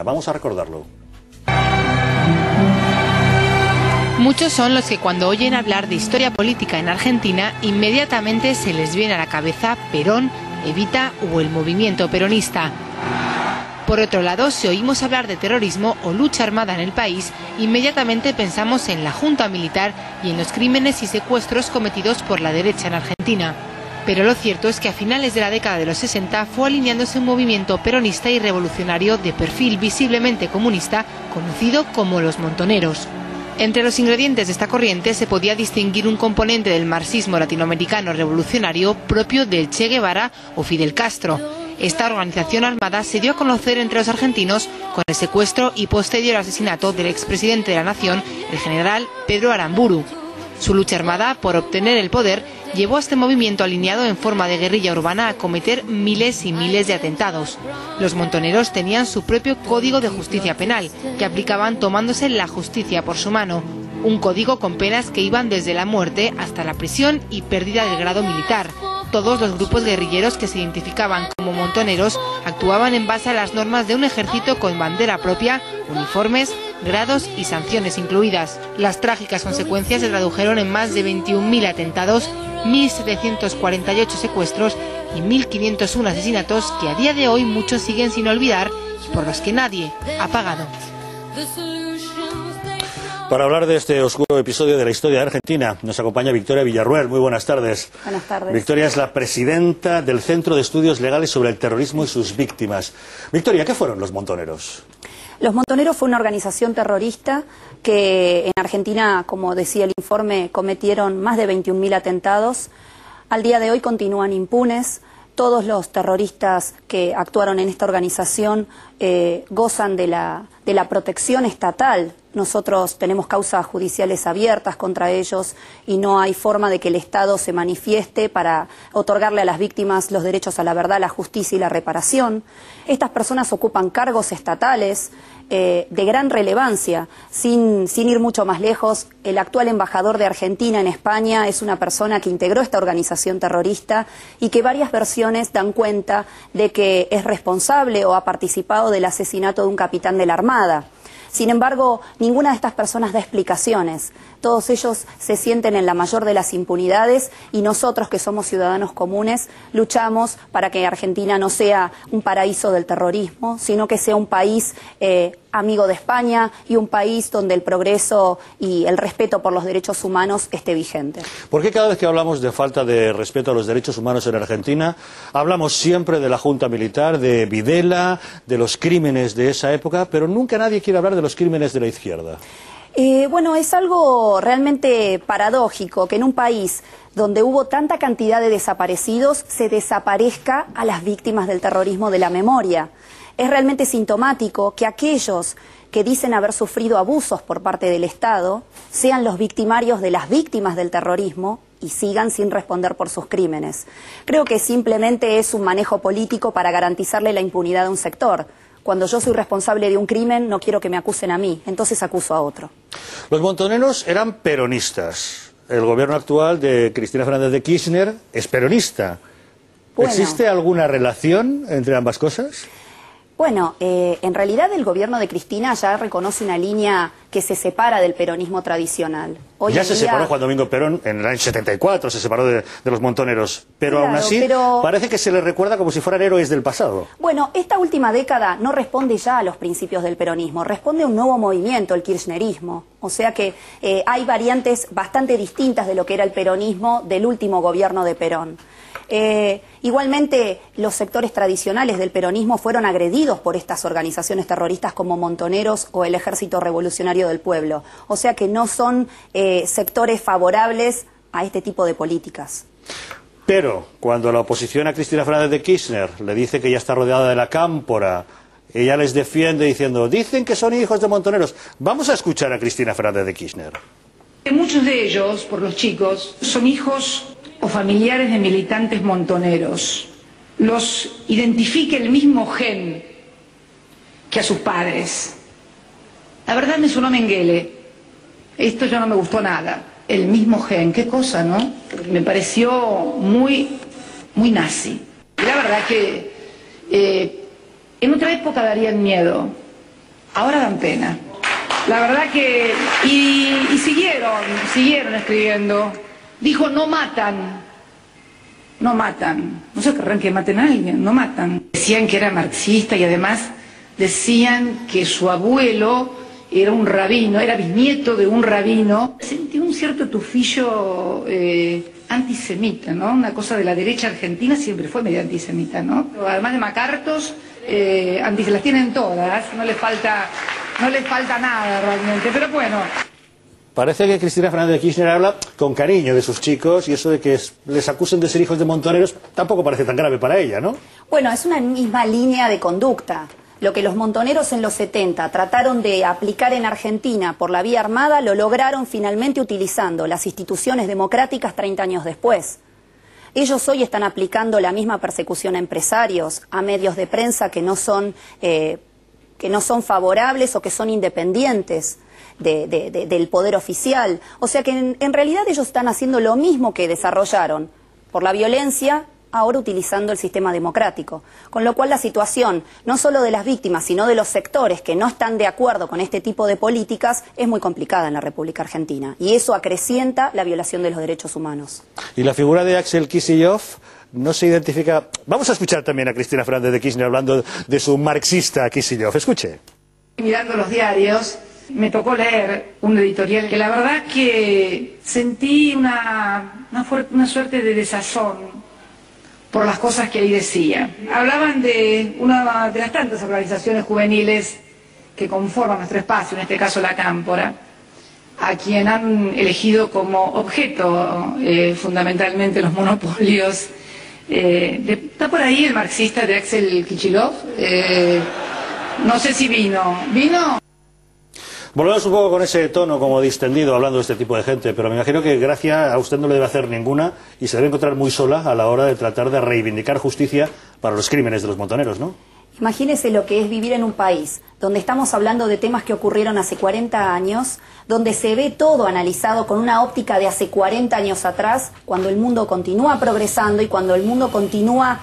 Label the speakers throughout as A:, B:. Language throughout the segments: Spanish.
A: Vamos a recordarlo.
B: Muchos son los que cuando oyen hablar de historia política en Argentina, inmediatamente se les viene a la cabeza Perón, Evita o el movimiento peronista. Por otro lado, si oímos hablar de terrorismo o lucha armada en el país, inmediatamente pensamos en la junta militar y en los crímenes y secuestros cometidos por la derecha en Argentina. Pero lo cierto es que a finales de la década de los 60 fue alineándose un movimiento peronista y revolucionario de perfil visiblemente comunista, conocido como los montoneros. Entre los ingredientes de esta corriente se podía distinguir un componente del marxismo latinoamericano revolucionario propio del Che Guevara o Fidel Castro. Esta organización armada se dio a conocer entre los argentinos con el secuestro y posterior asesinato del expresidente de la nación, el general Pedro Aramburu. Su lucha armada por obtener el poder llevó a este movimiento alineado en forma de guerrilla urbana a cometer miles y miles de atentados. Los montoneros tenían su propio código de justicia penal, que aplicaban tomándose la justicia por su mano. Un código con penas que iban desde la muerte hasta la prisión y pérdida del grado militar. Todos los grupos guerrilleros que se identificaban como montoneros actuaban en base a las normas de un ejército con bandera propia, uniformes, grados y sanciones incluidas. Las trágicas consecuencias se tradujeron en más de 21.000 atentados, 1.748 secuestros y 1.501 asesinatos que a día de hoy muchos siguen sin olvidar y por los que nadie ha pagado.
A: Para hablar de este oscuro episodio de la historia de Argentina, nos acompaña Victoria Villarruel. Muy buenas tardes.
C: Buenas tardes.
A: Victoria es la presidenta del Centro de Estudios Legales sobre el Terrorismo y sus Víctimas. Victoria, ¿qué fueron los montoneros?
C: Los Montoneros fue una organización terrorista que en Argentina, como decía el informe, cometieron más de 21.000 atentados. Al día de hoy continúan impunes. Todos los terroristas que actuaron en esta organización gozan de la protección estatal. Nosotros tenemos causas judiciales abiertas contra ellos y no hay forma de que el Estado se manifieste para otorgarle a las víctimas los derechos a la verdad, la justicia y la reparación. Estas personas ocupan cargos estatales de gran relevancia. Sin ir mucho más lejos, el actual embajador de Argentina en España es una persona que integró esta organización terrorista y que varias versiones dan cuenta de que es responsable o ha participado del asesinato de un capitán de la Armada. Sin embargo, ninguna de estas personas da explicaciones. Todos ellos se sienten en la mayor de las impunidades y nosotros, que somos ciudadanos comunes, luchamos para que Argentina no sea un paraíso del terrorismo, sino que sea un país amigo de España y un país donde el progreso y el respeto por los derechos humanos esté vigente.
A: ¿Por qué cada vez que hablamos de falta de respeto a los derechos humanos en Argentina, hablamos siempre de la Junta Militar, de Videla, de los crímenes de esa época, pero nunca nadie quiere hablar de los crímenes de la izquierda?
C: Bueno, es algo realmente paradójico que en un país donde hubo tanta cantidad de desaparecidos se desaparezca a las víctimas del terrorismo de la memoria. Es realmente sintomático que aquellos que dicen haber sufrido abusos por parte del Estado sean los victimarios de las víctimas del terrorismo y sigan sin responder por sus crímenes. Creo que simplemente es un manejo político para garantizarle la impunidad a un sector. Cuando yo soy responsable de un crimen, no quiero que me acusen a mí, entonces acuso a otro.
A: Los montoneros eran peronistas. El gobierno actual de Cristina Fernández de Kirchner es peronista.
C: Bueno.
A: ¿Existe alguna relación entre ambas cosas?
C: Bueno, en realidad el gobierno de Cristina ya reconoce una línea que se separa del peronismo tradicional. Hoy
A: ya se separó Juan Domingo Perón en el año 74, se separó de los montoneros, pero
C: claro,
A: aún así parece que se les recuerda como si fueran héroes del pasado.
C: Bueno, esta última década no responde ya a los principios del peronismo, responde a un nuevo movimiento, el kirchnerismo. O sea que hay variantes bastante distintas de lo que era el peronismo del último gobierno de Perón. Igualmente, los sectores tradicionales del peronismo fueron agredidos por estas organizaciones terroristas como Montoneros o el Ejército Revolucionario del Pueblo. O sea que no son sectores favorables a este tipo de políticas.
A: Pero cuando la oposición a Cristina Fernández de Kirchner le dice que ya está rodeada de la cámpora, ella les defiende diciendo, dicen que son hijos de montoneros. Vamos a escuchar a Cristina Fernández de Kirchner.
D: Muchos de ellos, por los chicos, son hijos o familiares de militantes montoneros. Los identifica el mismo gen que a sus padres. La verdad me sonó Mengele. Esto ya no me gustó nada. El mismo gen, qué cosa, ¿no? Me pareció muy nazi. Y la verdad que en otra época darían miedo. ahora dan pena. La verdad que... Y siguieron escribiendo. Dijo, no matan. No matan. No se querrán que maten a alguien, no matan. Decían que era marxista y además decían que su abuelo era un rabino, era bisnieto de un rabino. Sentí un cierto tufillo antisemita, ¿no? Una cosa de la derecha argentina siempre fue medio antisemita, ¿no? Además de macartos, las tienen todas, no les falta nada realmente, pero bueno.
A: Parece que Cristina Fernández de Kirchner habla con cariño de sus chicos y eso de que les acusen de ser hijos de montoneros tampoco parece tan grave para ella, ¿no?
C: Bueno, es una misma línea de conducta. Lo que los montoneros en los 70 trataron de aplicar en Argentina por la vía armada, lo lograron finalmente utilizando las instituciones democráticas 30 años después. Ellos hoy están aplicando la misma persecución a empresarios, a medios de prensa que no son favorables o que son independientes del poder oficial. O sea que en realidad ellos están haciendo lo mismo que desarrollaron por la violencia, ahora utilizando el sistema democrático. Con lo cual la situación, no solo de las víctimas, sino de los sectores que no están de acuerdo con este tipo de políticas, es muy complicada en la República Argentina. Y eso acrecienta la violación de los derechos humanos.
A: Y la figura de Axel Kicillof no se identifica... Vamos a escuchar también a Cristina Fernández de Kirchner hablando de su marxista Kicillof. Escuche.
D: Mirando los diarios, me tocó leer un editorial que la verdad que sentí una suerte de desazón por las cosas que ahí decía. Hablaban de una de las tantas organizaciones juveniles que conforman nuestro espacio, en este caso la Cámpora, a quien han elegido como objeto fundamentalmente los monopolios. Está por ahí el marxista de Axel Kicillof, no sé si vino.
A: Volvemos un poco con ese tono como distendido hablando de este tipo de gente, pero me imagino que gracia a usted no le debe hacer ninguna y se debe encontrar muy sola a la hora de tratar de reivindicar justicia para los crímenes de los montoneros, ¿no?
C: Imagínese lo que es vivir en un país donde estamos hablando de temas que ocurrieron hace 40 años, donde se ve todo analizado con una óptica de hace 40 años atrás, cuando el mundo continúa progresando y cuando el mundo continúa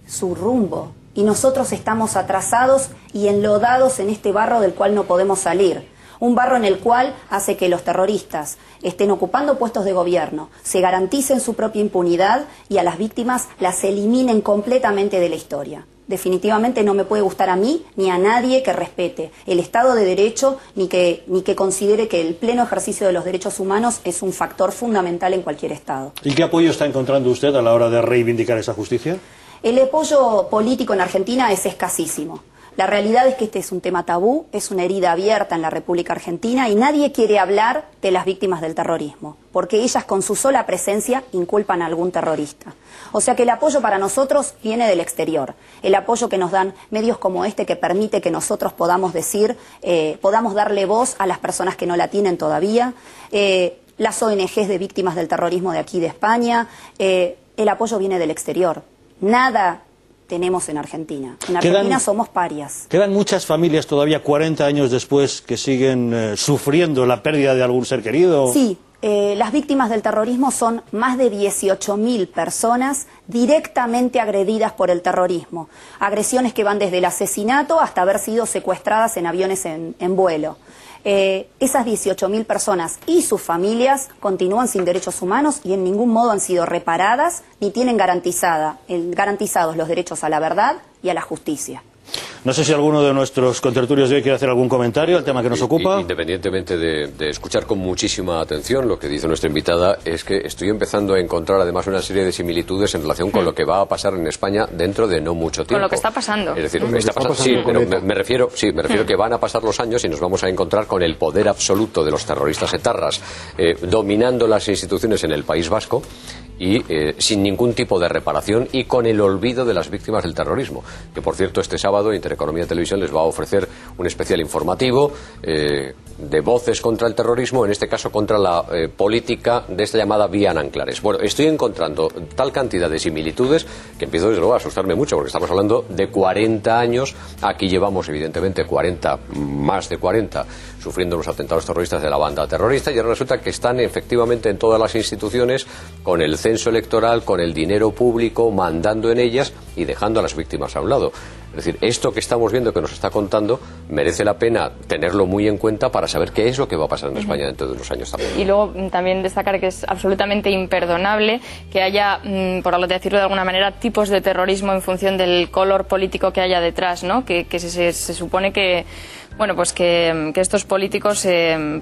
C: su rumbo. Y nosotros estamos atrasados y enlodados en este barro del cual no podemos salir. Un barro en el cual hace que los terroristas estén ocupando puestos de gobierno, se garanticen su propia impunidad y a las víctimas las eliminen completamente de la historia. Definitivamente no me puede gustar a mí ni a nadie que respete el Estado de Derecho ni que considere que el pleno ejercicio de los derechos humanos es un factor fundamental en cualquier Estado.
A: ¿Y qué apoyo está encontrando usted a la hora de reivindicar esa justicia?
C: El apoyo político en Argentina es escasísimo. La realidad es que este es un tema tabú, es una herida abierta en la República Argentina y nadie quiere hablar de las víctimas del terrorismo, porque ellas con su sola presencia inculpan a algún terrorista. O sea que el apoyo para nosotros viene del exterior, el apoyo que nos dan medios como este que permite que nosotros podamos decir, podamos darle voz a las personas que no la tienen todavía, las ONGs de víctimas del terrorismo de aquí de España, el apoyo viene del exterior. Nada tenemos en Argentina. En Argentina somos parias.
A: ¿Quedan muchas familias todavía 40 años después que siguen sufriendo la pérdida de algún ser querido?
C: Sí, las víctimas del terrorismo son más de 18.000 personas directamente agredidas por el terrorismo. Agresiones que van desde el asesinato hasta haber sido secuestradas en aviones en vuelo. Esas 18.000 personas y sus familias continúan sin derechos humanos y en ningún modo han sido reparadas ni tienen garantizados los derechos a la verdad y a la justicia.
A: No sé si alguno de nuestros contertulios de hoy quiere hacer algún comentario al tema que nos ocupa.
E: Independientemente de escuchar con muchísima atención lo que dice nuestra invitada, es que estoy empezando a encontrar además una serie de similitudes en relación con lo que va a pasar en España dentro de no mucho tiempo.
B: Con lo que está pasando.
E: Es decir, está pasando, sí, pero me refiero que van a pasar los años y nos vamos a encontrar con el poder absoluto de los terroristas etarras dominando las instituciones en el País Vasco y sin ningún tipo de reparación y con el olvido de las víctimas del terrorismo. Que por cierto, este sábado Intereconomía Televisión les va a ofrecer un especial informativo de voces contra el terrorismo, en este caso contra la política de esta llamada vía Nanclares. Bueno, estoy encontrando tal cantidad de similitudes que empiezo desde luego a asustarme mucho, porque estamos hablando de 40 años, aquí llevamos evidentemente 40, más de 40, sufriendo los atentados terroristas de la banda terrorista, y ahora resulta que están efectivamente en todas las instituciones con el censo electoral, con el dinero público, mandando en ellas y dejando a las víctimas a un lado. Es decir, esto que estamos viendo, que nos está contando, merece la pena tenerlo muy en cuenta para saber qué es lo que va a pasar en España dentro de unos años también.
F: Y luego también destacar que es absolutamente imperdonable que haya, por decirlo de alguna manera, tipos de terrorismo en función del color político que haya detrás, ¿no? Que se supone que, bueno, pues que estos políticos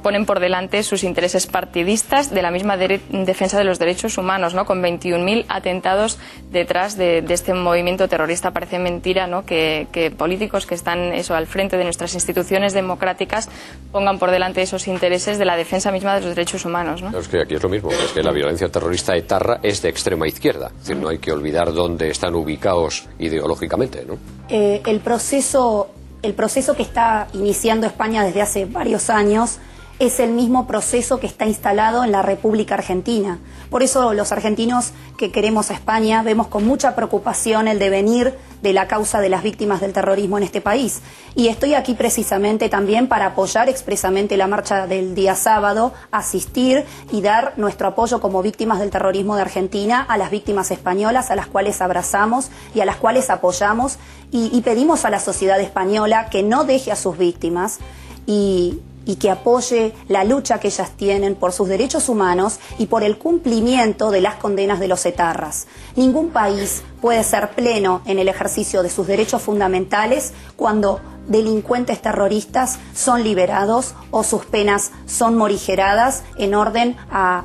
F: ponen por delante sus intereses partidistas de la misma defensa de los derechos humanos, ¿no? Con 21.000 atentados detrás de este movimiento terrorista. Parece mentira, ¿no? Que políticos que están al frente de nuestras instituciones democráticas pongan por delante esos intereses de la defensa misma de los derechos humanos, ¿no?
E: Es que aquí es lo mismo, es que la violencia terrorista etarra es de extrema izquierda. Es decir, no hay que olvidar dónde están ubicados ideológicamente, ¿no?
C: El proceso que está iniciando España desde hace varios años es el mismo proceso que está instalado en la República Argentina. Por eso los argentinos que queremos a España vemos con mucha preocupación el devenir de la causa de las víctimas del terrorismo en este país. Y estoy aquí precisamente también para apoyar expresamente la marcha del día sábado, asistir y dar nuestro apoyo como víctimas del terrorismo de Argentina a las víctimas españolas, a las cuales abrazamos y a las cuales apoyamos y pedimos a la sociedad española que no deje a sus víctimas y que apoye la lucha que ellas tienen por sus derechos humanos y por el cumplimiento de las condenas de los etarras. Ningún país puede ser pleno en el ejercicio de sus derechos fundamentales cuando delincuentes terroristas son liberados o sus penas son morigeradas en orden a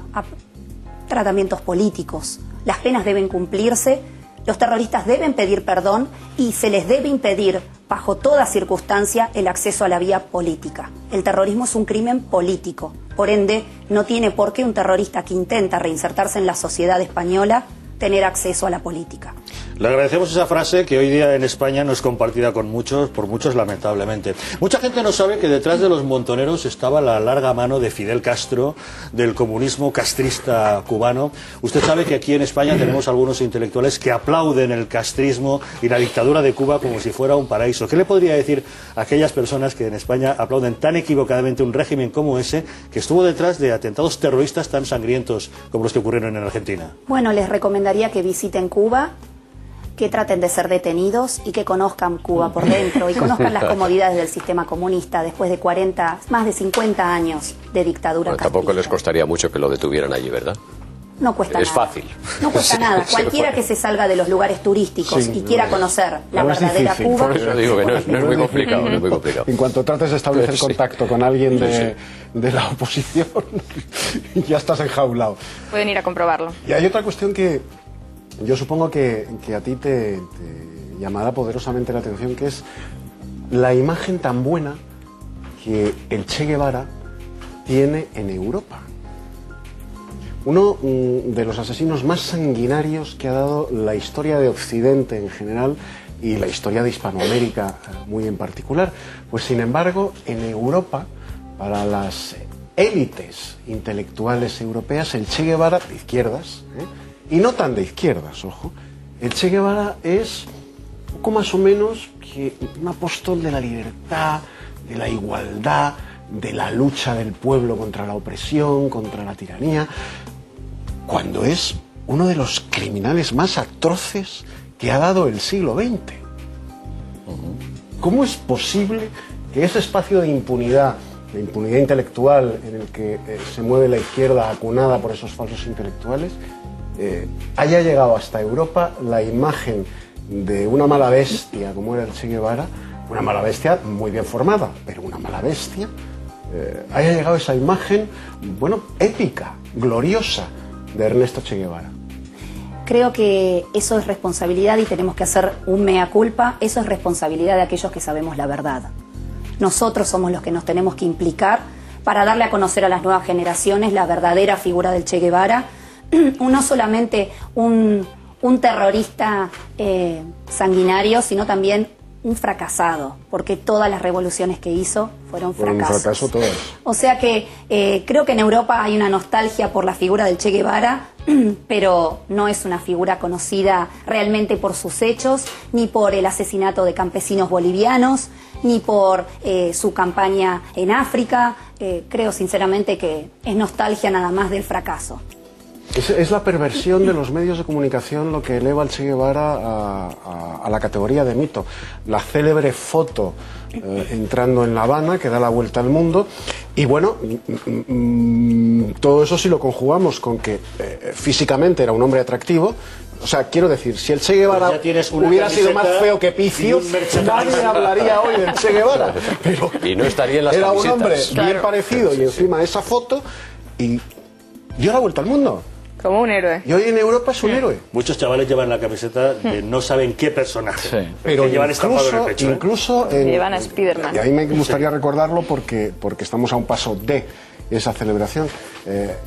C: tratamientos políticos. Las penas deben cumplirse, los terroristas deben pedir perdón y se les debe impedir bajo toda circunstancia el acceso a la vía política. El terrorismo es un crimen político, por ende no tiene por qué un terrorista que intenta reinsertarse en la sociedad española tener acceso a la política.
A: Le agradecemos esa frase que hoy día en España no es compartida con muchos, por muchos lamentablemente. Mucha gente no sabe que detrás de los montoneros estaba la larga mano de Fidel Castro, del comunismo castrista cubano. Usted sabe que aquí en España tenemos algunos intelectuales que aplauden el castrismo y la dictadura de Cuba como si fuera un paraíso. ¿Qué le podría decir a aquellas personas que en España aplauden tan equivocadamente un régimen como ese, que estuvo detrás de atentados terroristas tan sangrientos como los que ocurrieron en Argentina?
C: Bueno, les recomendaría que visiten Cuba, que traten de ser detenidos y que conozcan Cuba por dentro y conozcan las comodidades del sistema comunista después de más de 50 años de dictadura castrista.
E: Tampoco les costaría mucho que lo detuvieran allí, ¿verdad?
C: No cuesta nada.
E: Es fácil.
C: No cuesta nada. Cualquiera que se salga de los lugares turísticos y quiera conocer la verdadera Cuba.
E: Por eso digo que no es muy complicado, no es muy complicado.
G: En cuanto trates de establecer contacto con alguien de la oposición, ya estás enjaulado.
F: Pueden ir a comprobarlo.
G: Y hay otra cuestión que yo supongo que a ti te llamará poderosamente la atención, que es la imagen tan buena que el Che Guevara tiene en Europa. Uno de los asesinos más sanguinarios que ha dado la historia de Occidente en general y la historia de Hispanoamérica muy en particular. Pues sin embargo, en Europa, para las élites intelectuales europeas, el Che Guevara, de izquierdas, y no tan de izquierdas, ojo, el Che Guevara es poco más o menos que un apóstol de la libertad, de la igualdad, de la lucha del pueblo contra la opresión, contra la tiranía, cuando es uno de los criminales más atroces que ha dado el siglo XX. ¿Cómo es posible que ese espacio de impunidad intelectual en el que se mueve la izquierda acunada por esos falsos intelectuales, haya llegado hasta Europa la imagen de una mala bestia como era el Che Guevara, una mala bestia muy bien formada, pero una mala bestia, haya llegado esa imagen, bueno, épica, gloriosa de Ernesto Che Guevara?
C: Creo que eso es responsabilidad y tenemos que hacer un mea culpa. Eso es responsabilidad de aquellos que sabemos la verdad. Nosotros somos los que nos tenemos que implicar para darle a conocer a las nuevas generaciones la verdadera figura del Che Guevara. No solamente un terrorista sanguinario, sino también un fracasado, porque todas las revoluciones que hizo fueron fracasos.
G: Un fracaso todas.
C: O sea que creo que en Europa hay una nostalgia por la figura del Che Guevara, pero no es una figura conocida realmente por sus hechos, ni por el asesinato de campesinos bolivianos, ni por su campaña en África. Creo sinceramente que es nostalgia nada más del fracaso.
G: Es la perversión de los medios de comunicación lo que eleva al Che Guevara a la categoría de mito. La célebre foto entrando en La Habana que da la vuelta al mundo. Y bueno, todo eso si lo conjugamos con que físicamente era un hombre atractivo. O sea, quiero decir, si el Che Guevara hubiera sido más feo que Picius, nadie hablaría hoy del Che Guevara. Pero
E: y no estaría en las
G: era
E: camisetas.
G: un hombre bien parecido y encima esa foto y dio la vuelta al mundo.
F: Como un héroe.
G: Y hoy en Europa es un héroe.
A: Muchos chavales llevan la camiseta de no saben qué personaje.
H: Sí.
G: Pero
A: llevan estampado en el pecho.
G: incluso
F: Llevan a Spiderman.
G: Y a mí me gustaría recordarlo porque estamos a un paso de esa celebración.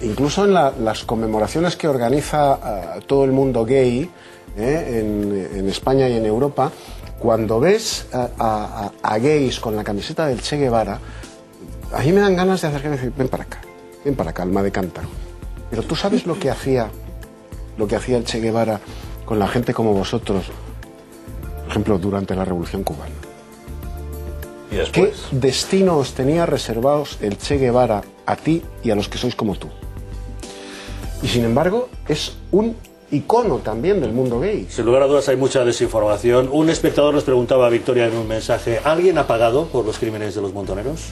G: Incluso en las conmemoraciones que organiza todo el mundo gay en España y en Europa, cuando ves a gays con la camiseta del Che Guevara, a mí me dan ganas de acercarme y decir, ven para acá, alma de cántaro. Pero tú sabes lo que hacía el Che Guevara con la gente como vosotros, por ejemplo, durante la Revolución Cubana.
H: ¿Y después?
G: ¿Qué destino os tenía reservados el Che Guevara a ti y a los que sois como tú? Y sin embargo, es un icono también del mundo gay.
A: Sin lugar a dudas hay mucha desinformación. Un espectador nos preguntaba a Victoria en un mensaje, ¿alguien ha pagado por los crímenes de los montoneros?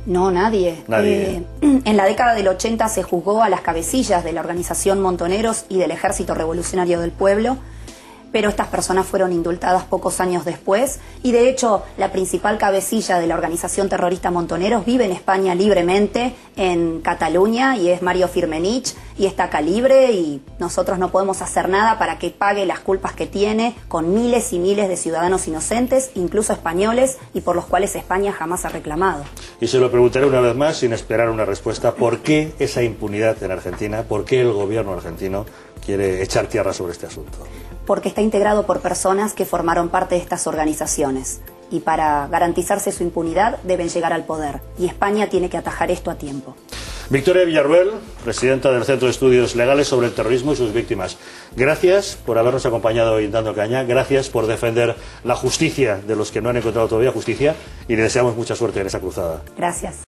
C: No, nadie. En la década del 80 se juzgó a las cabecillas de la organización Montoneros y del Ejército Revolucionario del Pueblo, pero estas personas fueron indultadas pocos años después y de hecho la principal cabecilla de la organización terrorista Montoneros vive en España libremente, en Cataluña, y es Mario Firmenich y está acá libre y nosotros no podemos hacer nada para que pague las culpas que tiene con miles y miles de ciudadanos inocentes, incluso españoles, y por los cuales España jamás ha reclamado.
A: Y se lo preguntaré una vez más sin esperar una respuesta. ¿Por qué esa impunidad en Argentina? ¿Por qué el gobierno argentino quiere echar tierra sobre este asunto?
C: Porque está integrado por personas que formaron parte de estas organizaciones y para garantizarse su impunidad deben llegar al poder y España tiene que atajar esto a tiempo.
A: Victoria Villarruel, presidenta del Centro de Estudios Legales sobre el Terrorismo y sus Víctimas. Gracias por habernos acompañado hoy en Dando Caña, gracias por defender la justicia de los que no han encontrado todavía justicia y le deseamos mucha suerte en esa cruzada.
C: Gracias.